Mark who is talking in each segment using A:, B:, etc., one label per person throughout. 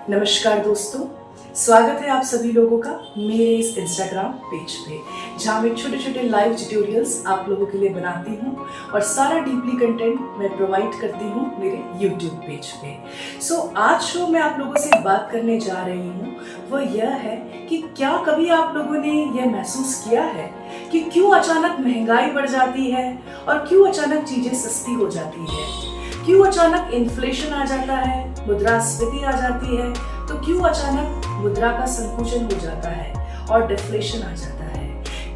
A: नमस्कार दोस्तों, स्वागत है आप सभी लोगों का मेरे इस इंस्टाग्राम पेज पे, जहाँ मैं छोटे छोटे लाइव ट्यूटोरियल्स आप लोगों के लिए बनाती हूँ और सारा डीपली कंटेंट मैं प्रोवाइड करती हूँ मेरे यूट्यूब पेज पे। आज जो मैं आप लोगों से बात करने जा रही हूँ वो यह है कि क्या कभी आप लोगों ने यह महसूस किया है कि क्यों अचानक महंगाई बढ़ जाती है और क्यों अचानक चीज़ें सस्ती हो जाती है, क्यों अचानक इन्फ्लेशन आ जाता है, मुद्रास्फीति आ जाती है, तो क्यों अचानक मुद्रा का संकुचन हो जाता है और डिफ्लेशन आ जाता है,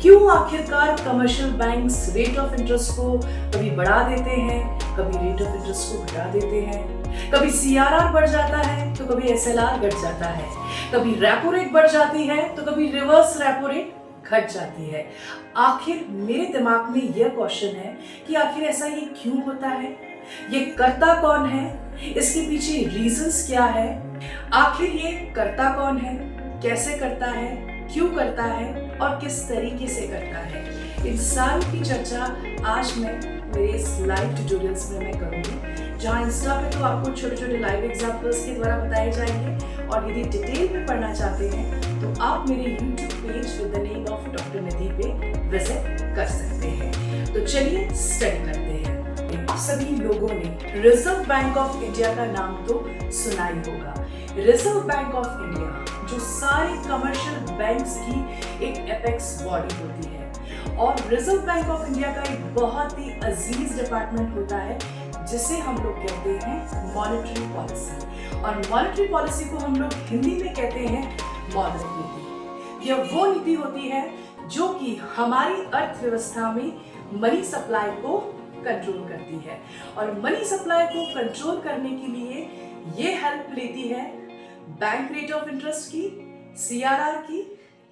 A: क्यों आखिरकार commercial banks rate of interest को कभी बढ़ा देते हैं, कभी रेट ऑफ इंटरेस्ट को घटा देते हैं, कभी सीआरआर बढ़ जाता है तो कभी एसएलआर घट जाता है, कभी रेपो रेट बढ़ जाती है तो कभी रिवर्स रेपो रेट घट जाती है। आखिर मेरे दिमाग में यह क्वेश्चन है कि आखिर ऐसा ये क्यों होता है, ये करता कौन है, इसके पीछे रीजंस क्या है, आखिर ये करता कौन है, कैसे करता है, क्यों करता है और किस तरीके से करता है, इन सारी की चर्चा आज मैं मेरे इस लाइव ट्यूटोरियल्स में मैं करूंगी, जहां इंस्टा पे तो आपको छोटे छोटे लाइव एग्जांपल्स के द्वारा बताए जाएंगे और यदि डिटेल में पढ़ना चाहते हैं तो आप मेरे YouTube page with the name of doctor Nidhi पे विजिट कर सकते हैं। तो चलिए स्टडी करते हैं। आप सभी लोगों ने रिजर्व बैंक ऑफ इंडिया का नाम तो सुना ही होगा। रिजर्व बैंक ऑफ इंडिया जो सारे कमर्शियल बैंक्स की एक एपेक्स बॉडी होती है और रिजर्व बैंक ऑफ इंडिया का एक बहुत ही अजीज डिपार्टमेंट होता है जिसे हम लोग कहते हैं मॉनेटरी पॉलिसी, और मॉनेटरी पॉलिसी को हम लोग हिंदी में कहते हैं मौद्रिक नीति। यह वो नीति होती है जो कि हमारी अर्थव्यवस्था में मनी सप्लाई को कंट्रोल करती है और मनी सप्लाई को कंट्रोल करने के लिए ये हेल्प लेती है बैंक रेट ऑफ इंटरेस्ट की, सीआरआर की,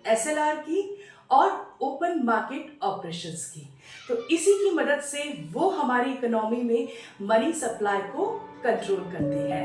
A: एसएलआर की और ओपन मार्केट ऑपरेशंस की। तो इसी की मदद से वो हमारी इकोनॉमी में मनी सप्लाई को कंट्रोल करती है।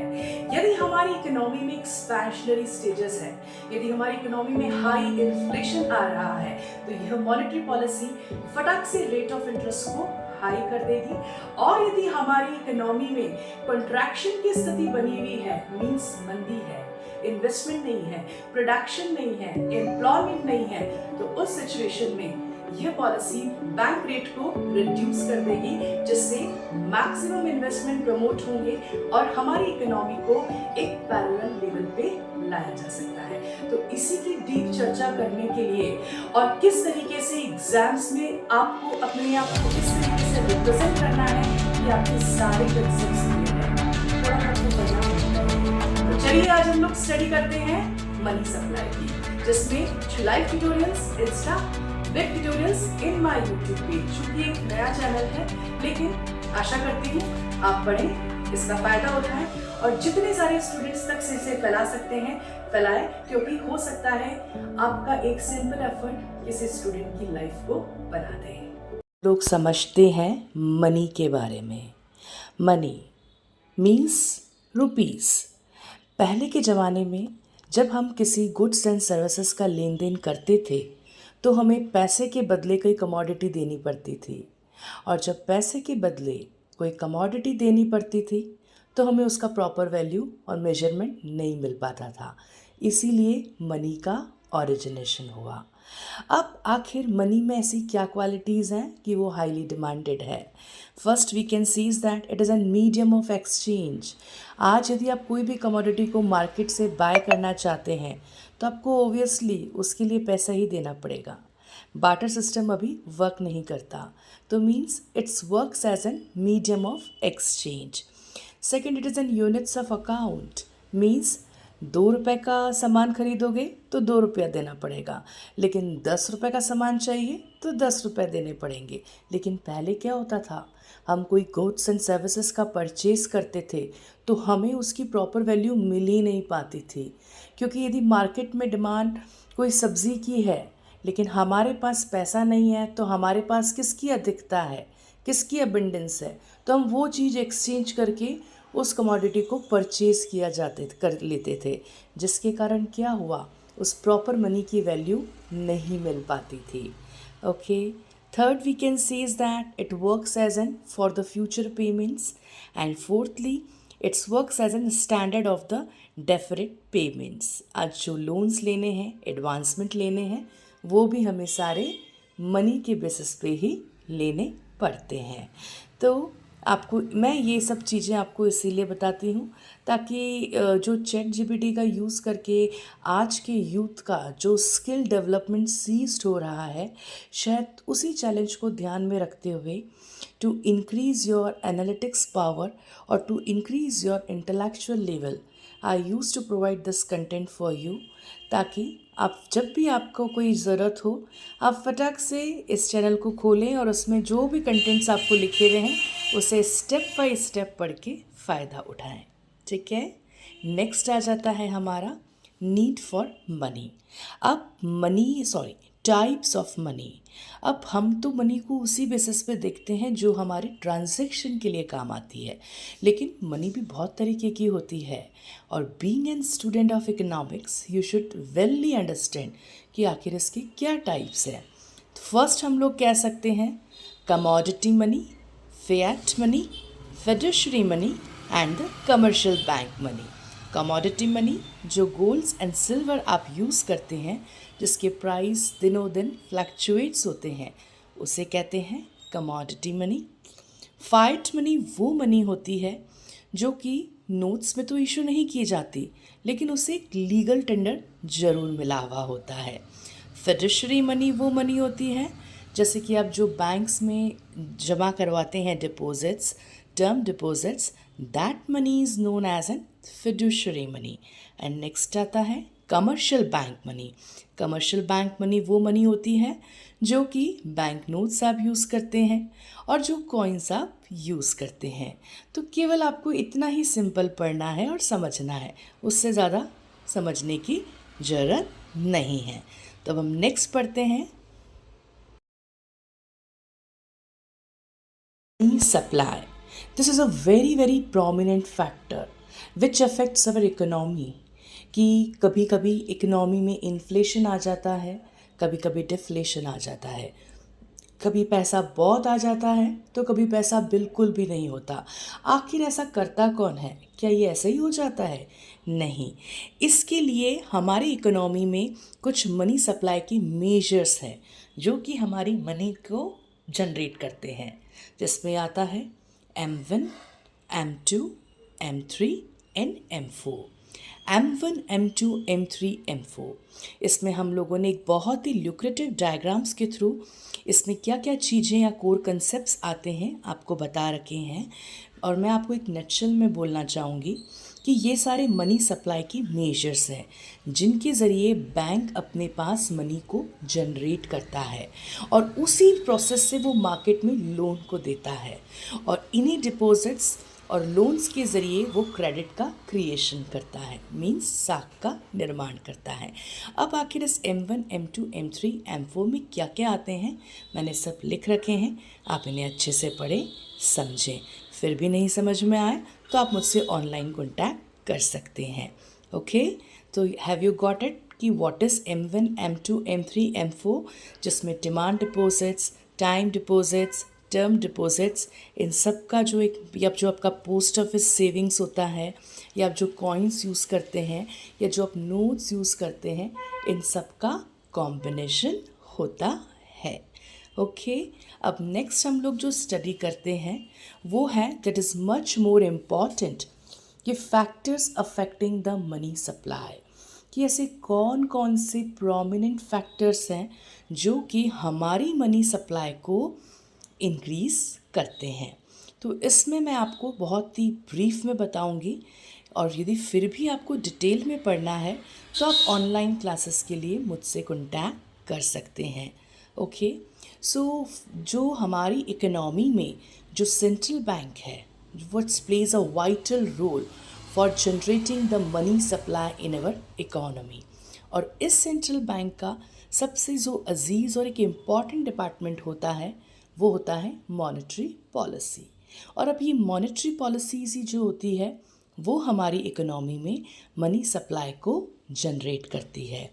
A: यदि हमारी इकोनॉमी में एक्सपेंशनरी स्टेजेस है, यदि हमारी इकोनॉमी में हाई इन्फ्लेशन आ रहा है तो यह मॉनेटरी पॉलिसी फटाक से रेट ऑफ इंटरेस्ट को हाई कर देगी, और यदि हमारी इकोनॉमी में कंट्रैक्शन की स्थिति बनी हुई है, मींस मंदी है, इन्वेस्टमेंट नहीं है, प्रोडक्शन नहीं है, एम्प्लॉयमेंट नहीं है, तो उस सिचुएशन में यह पॉलिसी बैंक रेट को रिड्यूस कर देगी, जिससे मैक्सिमम इन्वेस्टमेंट प्रमोट होंगे और हमारी इकोनॉमी को एक पैरेलल लेवल पे लाया जा सकता है। तो इसी की डीप चर्चा करने के लिए और किस तरीके से एग्जाम्स में आपको अपने आप को किस तरीके से रिप्रेजेंट करना है कि आपके सारे कंसेप्ट्स क्लियर है, थोड़ा आपको करना होता है। तो चलिए आज हम लोग स्टडी करते हैं मनी सप्लाई की, जिसमें live tutorials, Insta web tutorials in my YouTube page, चूंकि एक नया चैनल है लेकिन आशा करती हूँ आप पढ़ें, इसका फायदा उठाएं और जितने सारे स्टूडेंट्स तक से इसे फैला सकते हैं फैलाएं, क्योंकि हो सकता है आपका एक सिंपल एफर्ट किसी स्टूडेंट की लाइफ को बना दे। लोग समझते हैं मनी के बारे में, मनी मीन्स रुपीस। पहले के ज़माने में जब हम किसी गुड्स एंड सर्विसेज का लेन देन करते थे तो हमें पैसे के बदले कोई कमोडिटी देनी पड़ती थी, और जब पैसे के बदले कोई कमोडिटी देनी पड़ती थी तो हमें उसका प्रॉपर वैल्यू और मेजरमेंट नहीं मिल पाता था, इसीलिए मनी का ओरिजिनेशन हुआ। अब आखिर मनी में ऐसी क्या क्वालिटीज़ हैं कि वो हाईली डिमांडेड है। First we can see that it is an medium of exchange. आज यदि आप कोई भी कमोडिटी को मार्केट से बाय करना चाहते हैं तो आपको ओबियसली उसके लिए पैसा ही देना पड़ेगा। बार्टर सिस्टम अभी वर्क नहीं करता, तो means it's works as an medium of exchange. Second, it is an units of account, means 2 रुपये का सामान खरीदोगे तो 2 रुपया देना पड़ेगा, लेकिन 10 रुपये का सामान चाहिए तो 10 रुपये देने पड़ेंगे। लेकिन पहले क्या होता था, हम कोई गुड्स एंड सर्विसेज का परचेज करते थे तो हमें उसकी प्रॉपर वैल्यू मिल ही नहीं पाती थी, क्योंकि यदि मार्केट में डिमांड कोई सब्ज़ी की है लेकिन हमारे पास पैसा नहीं है तो हमारे पास किसकी अधिकता है, किसकी अबंडेंस है, तो हम वो चीज़ एक्सचेंज करके उस कमोडिटी को परचेज कर लेते थे, जिसके कारण क्या हुआ, उस प्रॉपर मनी की वैल्यू नहीं मिल पाती थी। Okay, third we can say is that it works as an for the future payments, and fourthly it's works as an standard of the deferred payments. आज जो लोन्स लेने हैं, एडवांसमेंट लेने हैं, वो भी हमें सारे मनी के बेसिस पे ही लेने पड़ते हैं। तो आपको मैं ये सब चीज़ें आपको इसीलिए बताती हूँ ताकि जो चैट जीपीटी का यूज़ करके आज के यूथ का जो स्किल डेवलपमेंट सीज्ड हो रहा है, शायद उसी चैलेंज को ध्यान में रखते हुए to increase your analytics power और to increase your intellectual level, I use to provide this content for you, ताकि आप जब भी आपको कोई ज़रूरत हो, आप फटाक से इस चैनल को खोलें और उसमें जो भी कंटेंट्स आपको लिखे हुए हैं उसे स्टेप बाय स्टेप पढ़ के फ़ायदा उठाएं। ठीक है, नेक्स्ट आ जाता है हमारा नीड फॉर मनी। अब टाइप्स ऑफ मनी। अब हम तो मनी को उसी बेसिस पे देखते हैं जो हमारे ट्रांजैक्शन के लिए काम आती है, लेकिन मनी भी बहुत तरीके की होती है। और being an student of economics you should well understand कि आखिर इसके क्या टाइप्स हैं। फर्स्ट हम लोग कह सकते हैं commodity money, fiat money, fiduciary money and the commercial bank money. Commodity money जो गोल्ड्स एंड सिल्वर आप यूज़ करते हैं, जिसके प्राइस दिनों दिन फ्लक्चुएट्स होते हैं, उसे कहते हैं कमोडिटी मनी। फाइट मनी वो मनी होती है जो कि नोट्स में तो इशू नहीं की जाती, लेकिन उसे एक लीगल टेंडर जरूर मिला हुआ होता है। फिडुशियरी मनी वो मनी होती है जैसे कि आप जो बैंक्स में जमा करवाते हैं deposits, term deposits, that money is known as an fiduciary money. And next आता है commercial bank money. Commercial bank money वो मनी होती है जो कि बैंक नोट्स आप यूज़ करते हैं और जो कॉइन्स आप यूज़ करते हैं। तो केवल आपको इतना ही सिंपल पढ़ना है और समझना है, उससे ज़्यादा समझने की ज़रूरत नहीं है। तो अब हम नेक्स्ट पढ़ते हैं supply. This is a very very prominent factor which affects our economy. कि कभी कभी इकोनॉमी में इन्फ्लेशन आ जाता है, कभी कभी डिफ्लेशन आ जाता है, कभी पैसा बहुत आ जाता है तो कभी पैसा बिल्कुल भी नहीं होता। आखिर ऐसा करता कौन है? क्या ये ऐसे ही हो जाता है? नहीं, इसके लिए हमारी इकोनॉमी में कुछ मनी सप्लाई की मेजर्स हैं जो कि हमारी मनी को जनरेट करते हैं, जिसमें आता है M1, M2, M3 and M4। M1, M2, M3, M4। इसमें हम लोगों ने एक बहुत ही ल्यूक्रेटिव डायग्राम्स के थ्रू इसमें क्या क्या चीज़ें या कोर कंसेप्ट्स आते हैं आपको बता रखे हैं। और मैं आपको एक नटशल में बोलना चाहूँगी कि ये सारे मनी सप्लाई की मेजर्स हैं जिनके ज़रिए बैंक अपने पास मनी को जनरेट करता है और उसी प्रोसेस से वो मार्केट में लोन को देता है और इन्हीं डिपॉजिट्स और लोन्स के ज़रिए वो क्रेडिट का क्रिएशन करता है, मींस साख का निर्माण करता है। अब आखिर इस M1, M2, M3, M4 में क्या क्या आते हैं मैंने सब लिख रखे हैं, आप इन्हें अच्छे से पढ़ें समझें। फिर भी नहीं समझ में आए तो आप मुझसे ऑनलाइन कॉन्टैक्ट कर सकते हैं। ओके, तो हैव यू गॉट इट कि what is M1, M2, M3, M4, जिसमें demand deposits, time deposits, term deposits, इन सब का जो एक या जो आपका पोस्ट ऑफिस सेविंग्स होता है या आप जो कॉइन्स यूज़ करते हैं या जो आप नोट्स यूज़ करते हैं, इन सब का कॉम्बिनेशन होता है। ओके, अब नेक्स्ट हम लोग जो स्टडी करते हैं वो है that is much more important कि factors affecting the money supply, कि ऐसे कौन कौन से प्रोमिनेंट फैक्टर्स हैं जो कि हमारी मनी सप्लाई को इंक्रीज़ करते हैं। तो इसमें मैं आपको बहुत ही ब्रीफ में बताऊंगी और यदि फिर भी आपको डिटेल में पढ़ना है तो आप ऑनलाइन क्लासेस के लिए मुझसे कॉन्टैक्ट कर सकते हैं। ओके, सो जो हमारी इकोनॉमी में जो सेंट्रल बैंक है what's plays a vital role for generating the money supply in our economy, और इस सेंट्रल बैंक का सबसे जो अजीज़ और एक इम्पॉर्टेंट डिपार्टमेंट होता है वो होता है मॉनेटरी पॉलिसी। और अब ये मॉनेटरी पॉलिसीज ही जो होती है वो हमारी इकोनॉमी में मनी सप्लाई को जनरेट करती है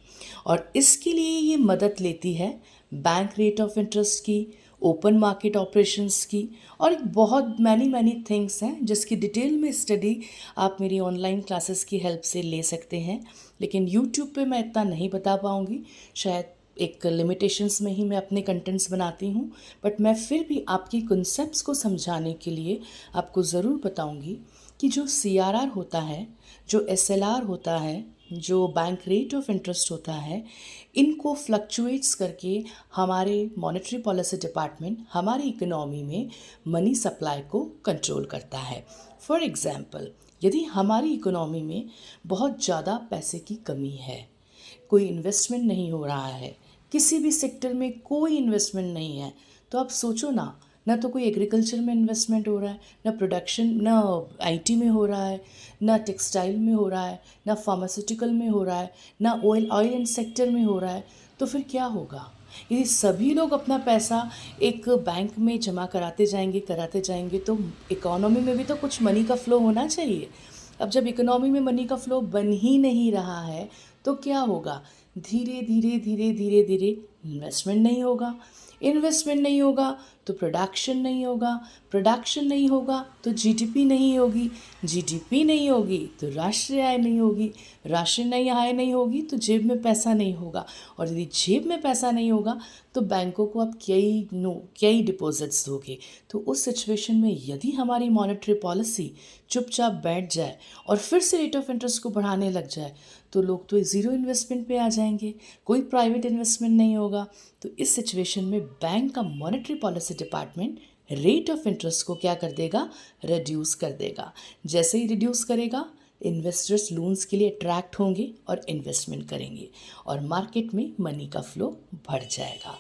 A: और इसके लिए ये मदद लेती है बैंक रेट ऑफ इंटरेस्ट की, ओपन मार्केट ऑपरेशंस की, और बहुत मैनी थिंग्स हैं जिसकी डिटेल में स्टडी आप मेरी ऑनलाइन क्लासेस की हेल्प से ले सकते हैं। लेकिन यूट्यूब पे मैं इतना नहीं बता पाऊँगी, शायद एक लिमिटेशंस में ही मैं अपने कंटेंट्स बनाती हूँ, बट मैं फिर भी आपकी कॉन्सेप्ट्स को समझाने के लिए आपको ज़रूर बताऊँगी कि जो CRR होता है, जो SLR होता है, जो बैंक रेट ऑफ इंटरेस्ट होता है, इनको फ्लक्चुएट्स करके हमारे मॉनेटरी पॉलिसी डिपार्टमेंट हमारी इकोनॉमी में मनी सप्लाई को कंट्रोल करता है। फॉर एग्ज़ाम्पल, यदि हमारी इकोनॉमी में बहुत ज़्यादा पैसे की कमी है, कोई इन्वेस्टमेंट नहीं हो रहा है, किसी भी सेक्टर में कोई इन्वेस्टमेंट नहीं है, तो आप सोचो ना तो कोई एग्रीकल्चर में इन्वेस्टमेंट हो रहा है, ना प्रोडक्शन, ना IT में हो रहा है, ना टेक्सटाइल में हो रहा है, ना फार्मास्यूटिकल में हो रहा है, ना ऑयल एंड सेक्टर में हो रहा है, तो फिर क्या होगा? यदि सभी लोग अपना पैसा एक बैंक में जमा कराते जाएंगे तो इकोनॉमी में भी तो कुछ मनी का फ्लो होना चाहिए। अब जब इकोनॉमी में मनी का फ्लो बन ही नहीं रहा है तो क्या होगा? धीरे धीरे इन्वेस्टमेंट नहीं होगा, इन्वेस्टमेंट नहीं होगा तो प्रोडक्शन नहीं होगा, प्रोडक्शन नहीं होगा तो GDP नहीं होगी, GDP नहीं होगी तो राष्ट्रीय आय नहीं होगी, राष्ट्रीय आय नहीं होगी तो जेब में पैसा नहीं होगा, और यदि जेब में पैसा नहीं होगा तो बैंकों को आप क्या ही डिपॉजिट्स दोगे। तो उस सिचुएशन में यदि हमारी मॉनेटरी पॉलिसी चुपचाप बैठ जाए और फिर से रेट ऑफ इंटरेस्ट को बढ़ाने लग जाए तो लोग तो ज़ीरो इन्वेस्टमेंट पे आ जाएंगे, कोई प्राइवेट इन्वेस्टमेंट नहीं होगा। तो इस सिचुएशन में बैंक का monetary policy department rate of interest को क्या कर देगा? रिड्यूस कर देगा। जैसे ही रिड्यूस करेगा, इन्वेस्टर्स लोन्स के लिए अट्रैक्ट होंगे और इन्वेस्टमेंट करेंगे और मार्केट में मनी का फ्लो बढ़ जाएगा।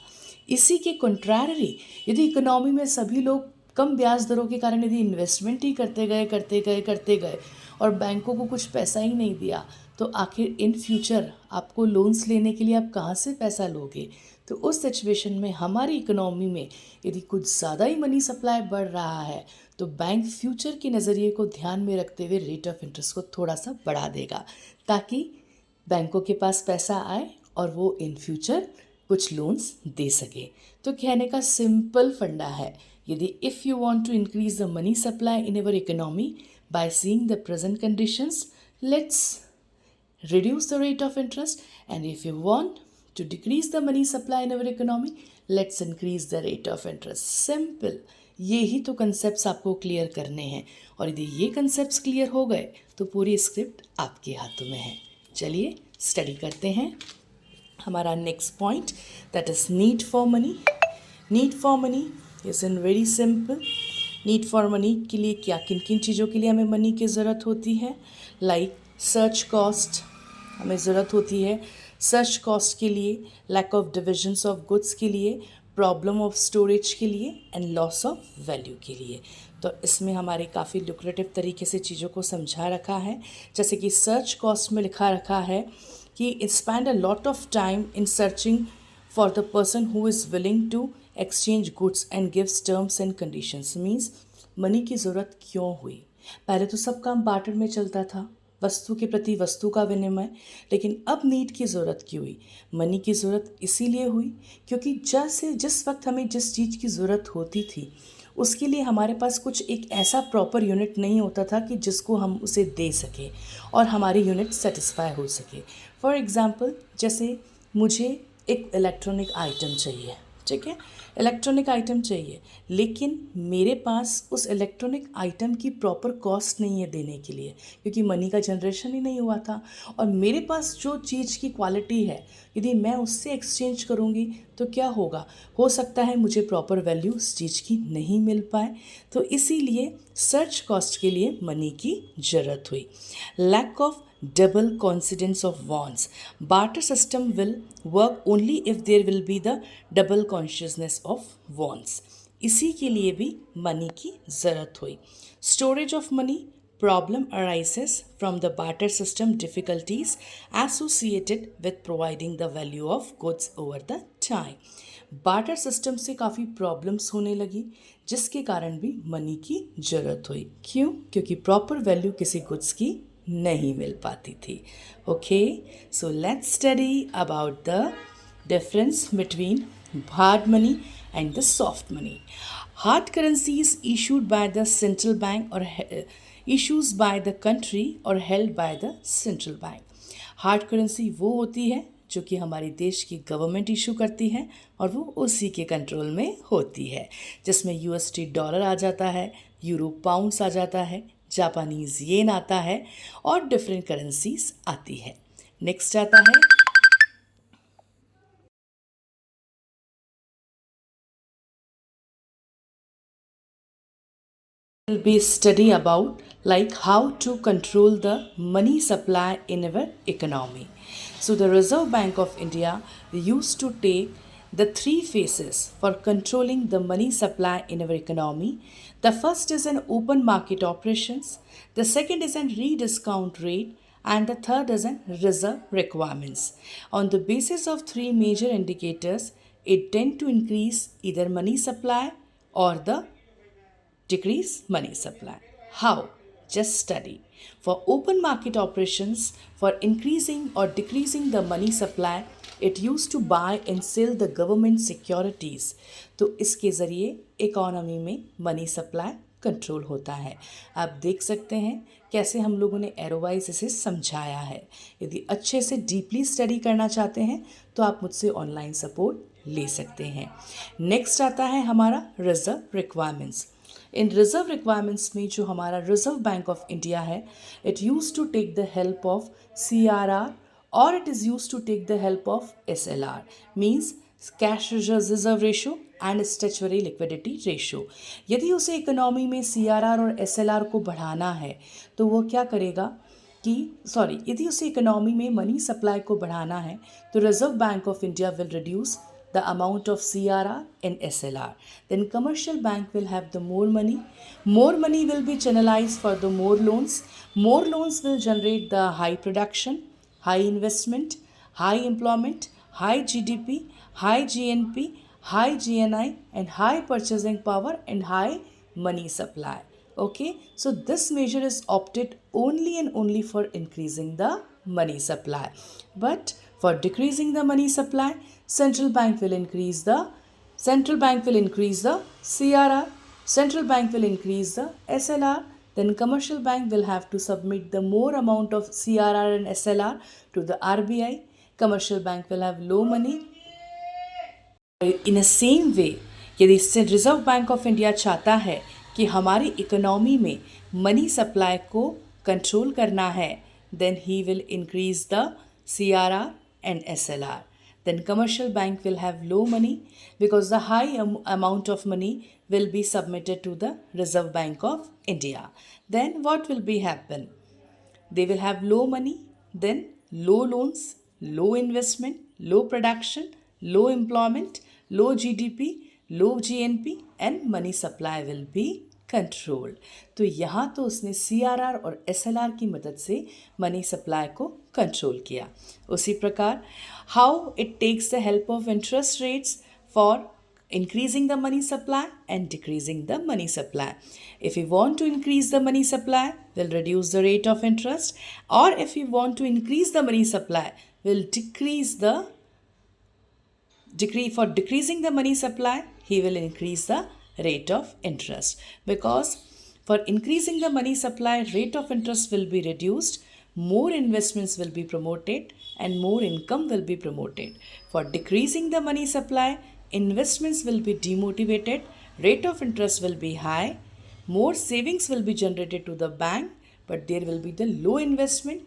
A: इसी के कंट्रारी, यदि इकोनॉमी में सभी लोग कम ब्याज दरों के कारण यदि इन्वेस्टमेंट ही करते गए और बैंकों को कुछ पैसा ही नहीं दिया, तो आखिर इन फ्यूचर आपको लोन्स लेने के लिए आप कहाँ से पैसा लोगे? तो उस सिचुएशन में हमारी इकोनॉमी में यदि कुछ ज़्यादा ही मनी सप्लाई बढ़ रहा है तो बैंक फ्यूचर के नज़रिए को ध्यान में रखते हुए रेट ऑफ इंटरेस्ट को थोड़ा सा बढ़ा देगा, ताकि बैंकों के पास पैसा आए और वो इन फ्यूचर कुछ लोन्स दे सके। तो कहने का सिंपल फंडा है, यदि if you want to increase the money supply in our economy by seeing the present conditions, let's reduce the rate of interest, and if you want to decrease the money supply in our economy, let's increase the rate of interest. Simple. ये ही तो concepts आपको clear करने हैं, और यदि ये concepts clear हो गए तो पूरी स्क्रिप्ट आपके हाथों में है। चलिए स्टडी करते हैं। हमारा next point, that is need for money. Need for money is in very simple. Need for money के लिए किन किन चीज़ों के लिए हमें मनी की ज़रूरत होती है? लाइक सर्च कॉस्ट हमें ज़रूरत होती है, सर्च कॉस्ट के लिए, lack of divisions of goods के लिए, प्रॉब्लम ऑफ स्टोरेज के लिए, एंड लॉस ऑफ वैल्यू के लिए। तो इसमें हमारे काफ़ी लुक्रेटिव तरीके से चीज़ों को समझा रखा है। जैसे कि सर्च कॉस्ट में लिखा रखा है कि it spend a lot of time in searching for the person who is willing to exchange goods and gives terms and conditions. Means money की ज़रूरत क्यों हुई? पहले तो सब काम बार्टर में चलता था, वस्तु के प्रति वस्तु का विनिमय, लेकिन अब नीड की ज़रूरत क्यों हुई? मनी की ज़रूरत इसीलिए हुई क्योंकि जिस वक्त हमें जिस चीज़ की ज़रूरत होती थी उसके लिए हमारे पास कुछ एक ऐसा प्रॉपर यूनिट नहीं होता था कि जिसको हम उसे दे सकें और हमारी यूनिट सेटिस्फाई हो सके। फॉर एग्ज़ाम्पल, जैसे मुझे एक इलेक्ट्रॉनिक आइटम चाहिए, ठीक है, इलेक्ट्रॉनिक आइटम चाहिए, लेकिन मेरे पास उस इलेक्ट्रॉनिक आइटम की प्रॉपर कॉस्ट नहीं है देने के लिए, क्योंकि मनी का जनरेशन ही नहीं हुआ था। और मेरे पास जो चीज़ की क्वालिटी है, यदि मैं उससे एक्सचेंज करूँगी तो क्या होगा? हो सकता है मुझे प्रॉपर वैल्यू उस चीज़ की नहीं मिल पाए। तो इसीलिए सर्च कॉस्ट के लिए मनी की ज़रूरत हुई। Lack of double coincidence of wants. Barter system will work only if there will be the double consciousness of wants. इसी के लिए भी मनी की ज़रूरत हुई। Storage of money problem arises from the barter system difficulties associated with providing the value of goods over the time. Barter system से काफ़ी problems होने लगी, जिसके कारण भी मनी की ज़रूरत हुई। क्यों? क्योंकि प्रॉपर वैल्यू किसी गुड्स की नहीं मिल पाती थी। Okay, so let's study about the difference between hard money and the soft money. Hard currency is issued by the central bank or issues by the country or held by the central bank. Hard currency वो होती है जो कि हमारे देश की government issue करती है और वो उसी के कंट्रोल में होती है, जिसमें यूएसडी डॉलर आ जाता है, यूरो पाउंड्स आ जाता है, जापानीज येन आता है और डिफरेंट करेंसीज आती है. नेक्स्ट आता है will be study about like how to control the money supply in our economy. So the Reserve Bank of India used to take the three phases for controlling the money supply in our economy. The first is an open market operations, the second is an rediscount rate, and the third is an reserve requirements. On the basis of three major indicators, it tend to increase either money supply or the decrease money supply. How? Just study. For open market operations, for increasing or decreasing the money supply, it used to buy and sell the government securities. तो इसके ज़रिए economy में money supply control होता है. आप देख सकते हैं कैसे हम लोगों ने एरोवाइज इसे समझाया है. यदि अच्छे से डीपली स्टडी करना चाहते हैं तो आप मुझसे ऑनलाइन सपोर्ट ले सकते हैं. नेक्स्ट आता है हमारा रिजर्व रिक्वायरमेंट्स. इन रिजर्व रिक्वायरमेंट्स में जो हमारा रिजर्व बैंक ऑफ इंडिया है, it use to take the help of CRR और it is use to take the help of SLR, means cash reserve ratio and statutory liquidity ratio. यदि उसे economy में CRR और SLR को बढ़ाना है तो वो क्या करेगा कि यदि उसे इकोनॉमी में मनी सप्लाई को बढ़ाना है तो reserve bank of India will reduce the amount of CRR and SLR. Then commercial bank will have the more money. More money will be channelized for the more loans. More loans will generate the high production, high investment, high employment, high GDP, high GNP, high GNI, and high purchasing power and high money supply. Okay, so this measure is opted only and only for increasing the money supply. But for decreasing the money supply, central bank will increase the CRR, central bank will increase the SLR, then commercial bank will have to submit the more amount of CRR and SLR to the RBI. Commercial bank will have low money. In a same way, यदि reserve bank of India चाहता है कि हमारी economy में money supply को control करना है, then he will increase the CRR and SLR. Then commercial bank will have low money because the high amount of money will be submitted to the Reserve Bank of India. Then what will be happen? They will have low money, then low loans, low investment, low production, low employment, low GDP, low GNP, and money supply will be control. तो यहाँ तो उसने CRR और SLR की मदद से money supply को control किया. उसी प्रकार how it takes the help of interest rates for increasing the money supply and decreasing the money supply. If we want to increase the money supply, we'll reduce the rate of interest, or if we want to increase the money supply, we'll for decreasing the money supply, he will increase the rate of interest, because for increasing the money supply, rate of interest will be reduced, more investments will be promoted, and more income will be promoted. For decreasing the money supply, investments will be demotivated, rate of interest will be high, more savings will be generated to the bank, but there will be the low investment,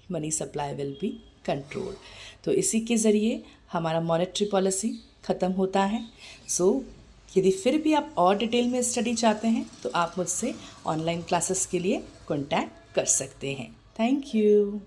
A: money supply will be controlled. तो इसी के ज़रिए हमारा monetary policy ख़त्म होता है. यदि फिर भी आप और डिटेल में स्टडी चाहते हैं तो आप मुझसे ऑनलाइन क्लासेस के लिए कॉन्टैक्ट कर सकते हैं. Thank you.